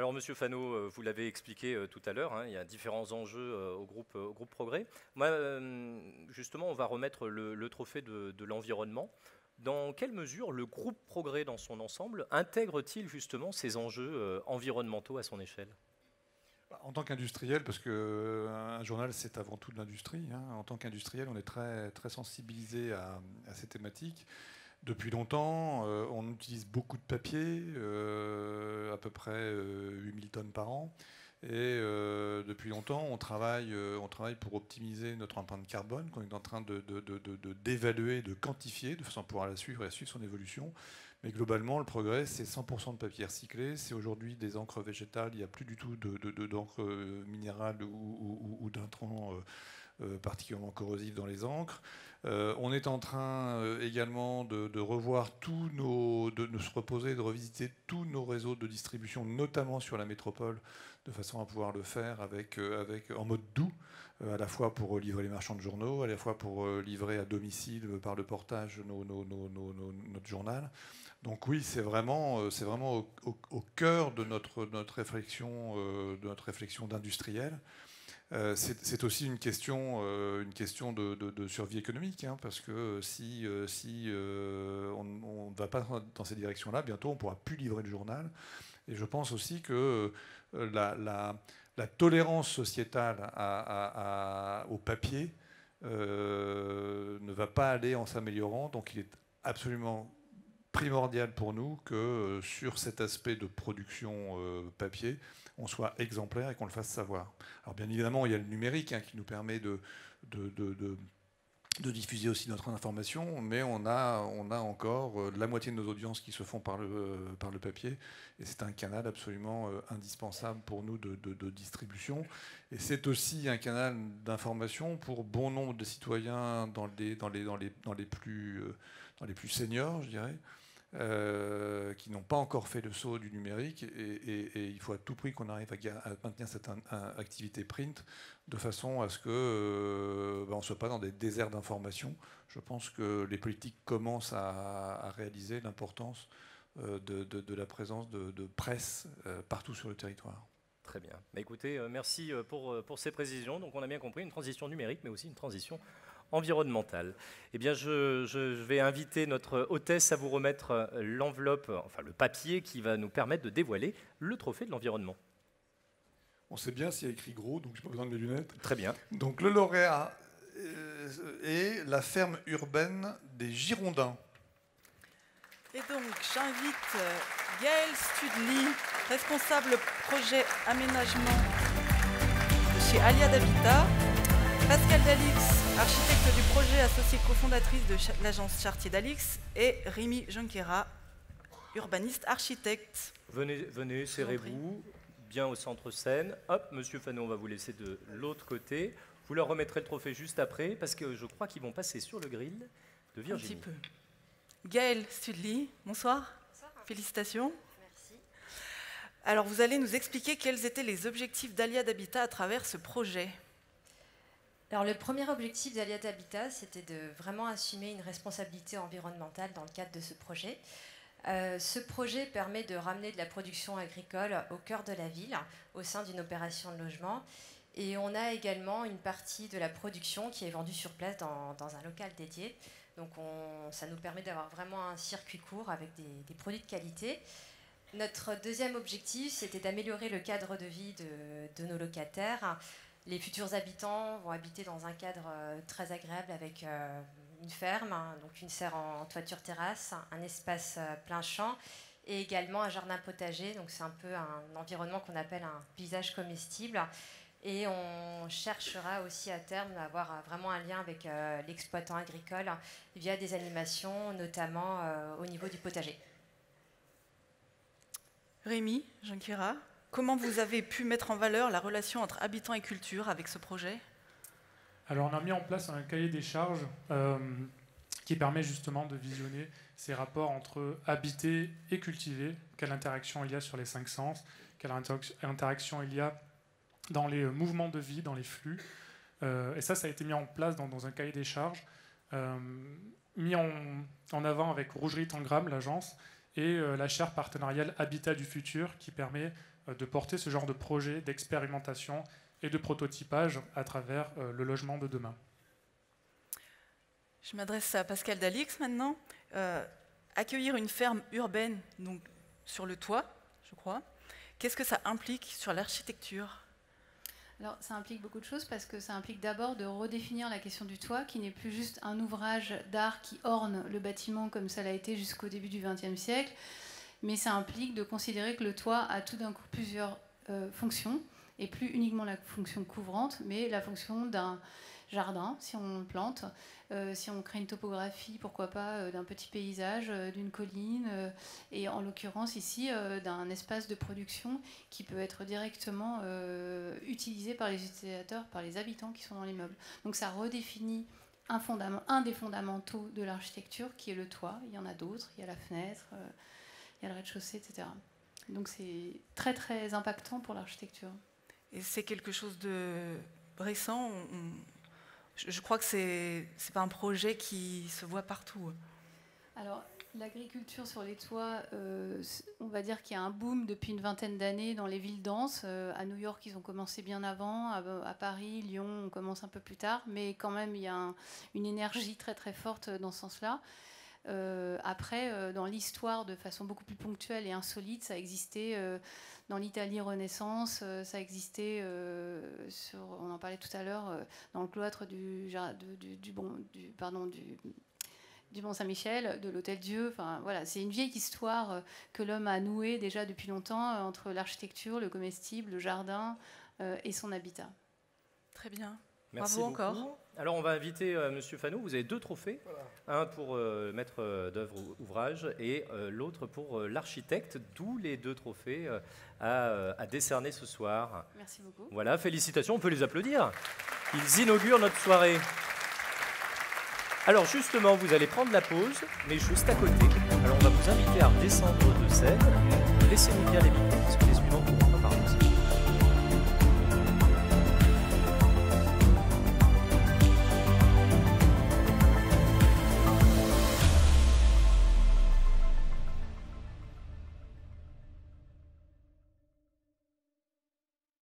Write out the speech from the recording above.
Alors, Monsieur Fano, vous l'avez expliqué tout à l'heure, hein, il y a différents enjeux au groupe Progrès. Moi, justement, on va remettre le trophée de l'environnement. Dans quelle mesure le groupe Progrès dans son ensemble intègre-t-il justement ces enjeux environnementaux à son échelle? En tant qu'industriel, parce qu'un journal, c'est avant tout de l'industrie, hein, en tant qu'industriel, on est très, très sensibilisé à ces thématiques. Depuis longtemps, on utilise beaucoup de papier, à peu près 8000 tonnes par an. Et depuis longtemps, on travaille pour optimiser notre empreinte carbone, qu'on est en train d'évaluer, de quantifier, de façon à pouvoir la suivre et à suivre son évolution. Mais globalement, le progrès, c'est 100% de papier recyclé. C'est aujourd'hui des encres végétales. Il n'y a plus du tout d'encre minérale ou d'intrants particulièrement corrosifs dans les encres. On est en train également de revoir de se reposer, de revisiter tous nos réseaux de distribution, notamment sur la métropole, de façon à pouvoir le faire en mode doux, à la fois pour livrer les marchands de journaux, à la fois pour livrer à domicile par le portage notre journal. Donc oui, c'est vraiment au cœur de notre réflexion d'industriel. C'est aussi une question de survie économique, hein, parce que si on ne va pas dans ces directions-là, bientôt on ne pourra plus livrer le journal. Et je pense aussi que la tolérance sociétale au papier ne va pas aller en s'améliorant. Donc il est absolument primordial pour nous que sur cet aspect de production papier, on soit exemplaire et qu'on le fasse savoir. Alors bien évidemment, il y a le numérique, hein, qui nous permet de diffuser aussi notre information, mais on a encore la moitié de nos audiences qui se font par le papier, et c'est un canal absolument indispensable pour nous de distribution. Et c'est aussi un canal d'information pour bon nombre de citoyens dans les plus seniors, je dirais, qui n'ont pas encore fait le saut du numérique, et il faut à tout prix qu'on arrive à maintenir cette activité print de façon à ce que on ne soit pas dans des déserts d'information. Je pense que les politiques commencent à réaliser l'importance de la présence de presse partout sur le territoire. Très bien. Bah, écoutez, merci pour ces précisions. Donc on a bien compris une transition numérique, mais aussi une transition environnementale. Eh bien, je vais inviter notre hôtesse à vous remettre l'enveloppe, enfin le papier qui va nous permettre de dévoiler le trophée de l'environnement. On sait bien s'il y a écrit gros, donc je n'ai pas besoin de mes lunettes. Très bien. Donc le lauréat est la ferme urbaine des Girondins. Et donc, j'invite Gaël Studley, responsable projet aménagement de chez Aliade Habitat, Pascal Dalix, architecte du projet, associée cofondatrice de l'agence Chartier Dalix, et Rémi Junquera, urbaniste architecte. Venez, serrez-vous bien au centre scène. Hop, Monsieur Fano, on va vous laisser de l'autre côté. Vous leur remettrez le trophée juste après, parce que je crois qu'ils vont passer sur le grill de Virginie. Un petit peu. Gaël Studley, bonsoir. Bonsoir. Félicitations. Merci. Alors, vous allez nous expliquer quels étaient les objectifs d'Aliade Habitat à travers ce projet. Alors, le premier objectif d'Aliade Habitat, c'était de vraiment assumer une responsabilité environnementale dans le cadre de ce projet. Ce projet permet de ramener de la production agricole au cœur de la ville, au sein d'une opération de logement. Et on a également une partie de la production qui est vendue sur place dans un local dédié. Donc ça nous permet d'avoir vraiment un circuit court avec des produits de qualité. Notre deuxième objectif, c'était d'améliorer le cadre de vie de nos locataires. Les futurs habitants vont habiter dans un cadre très agréable avec une ferme, donc une serre en toiture terrasse, un espace plein champ et également un jardin potager. Donc c'est un peu un environnement qu'on appelle un paysage comestible. Et on cherchera aussi à terme à avoir vraiment un lien avec l'exploitant agricole via des animations, notamment au niveau du potager. Rémi Junquera, comment vous avez pu mettre en valeur la relation entre habitants et culture avec ce projet ? Alors on a mis en place un cahier des charges qui permet justement de visionner ces rapports entre habiter et cultiver, quelle interaction il y a sur les 5 sens, quelle interaction il y a dans les mouvements de vie, dans les flux. Et ça a été mis en place dans un cahier des charges, mis en avant avec Rougerie Tangram, l'agence, et la chaire partenariale Habitat du futur, qui permet de porter ce genre de projet d'expérimentation et de prototypage à travers le logement de demain. Je m'adresse à Pascal Dalix maintenant. Accueillir une ferme urbaine donc, sur le toit, je crois, qu'est-ce que ça implique sur l'architecture ? Alors, ça implique beaucoup de choses parce que ça implique d'abord de redéfinir la question du toit, qui n'est plus juste un ouvrage d'art qui orne le bâtiment comme ça l'a été jusqu'au début du XXe siècle, mais ça implique de considérer que le toit a tout d'un coup plusieurs fonctions, et plus uniquement la fonction couvrante, mais la fonction d'un jardin, si on le plante, si on crée une topographie, pourquoi pas, d'un petit paysage, d'une colline, et en l'occurrence ici, d'un espace de production qui peut être directement utilisé par les utilisateurs, par les habitants qui sont dans l'immeuble. Donc ça redéfinit un des fondamentaux de l'architecture, qui est le toit. Il y en a d'autres, il y a la fenêtre, il y a le rez-de-chaussée, etc. Donc c'est très très impactant pour l'architecture. Et c'est quelque chose de récent. Je crois que c'est pas un projet qui se voit partout. Alors, l'agriculture sur les toits, on va dire qu'il y a un boom depuis une vingtaine d'années dans les villes denses. À New York, ils ont commencé bien avant. À Paris, Lyon, on commence un peu plus tard. Mais quand même, il y a une énergie très très forte dans ce sens-là. Après, dans l'histoire, de façon beaucoup plus ponctuelle et insolite, ça existait dans l'Italie Renaissance, ça existait, on en parlait tout à l'heure, dans le cloître du Mont-Saint-Michel, de l'Hôtel-Dieu. Enfin, voilà, c'est une vieille histoire que l'homme a nouée déjà depuis longtemps entre l'architecture, le comestible, le jardin et son habitat. Très bien. Merci Bravo beaucoup. encore. Alors on va inviter Monsieur Fanou, vous avez 2 trophées, un pour maître d'œuvre ouvrage et l'autre pour l'architecte, d'où les 2 trophées à décerner ce soir. Merci beaucoup. Voilà, félicitations, on peut les applaudir. Ils inaugurent notre soirée. Alors justement, vous allez prendre la pause, mais juste à côté. Alors on va vous inviter à redescendre de scène. Laissez-nous bien les micros, parce que les suivants ne pourront pas parler.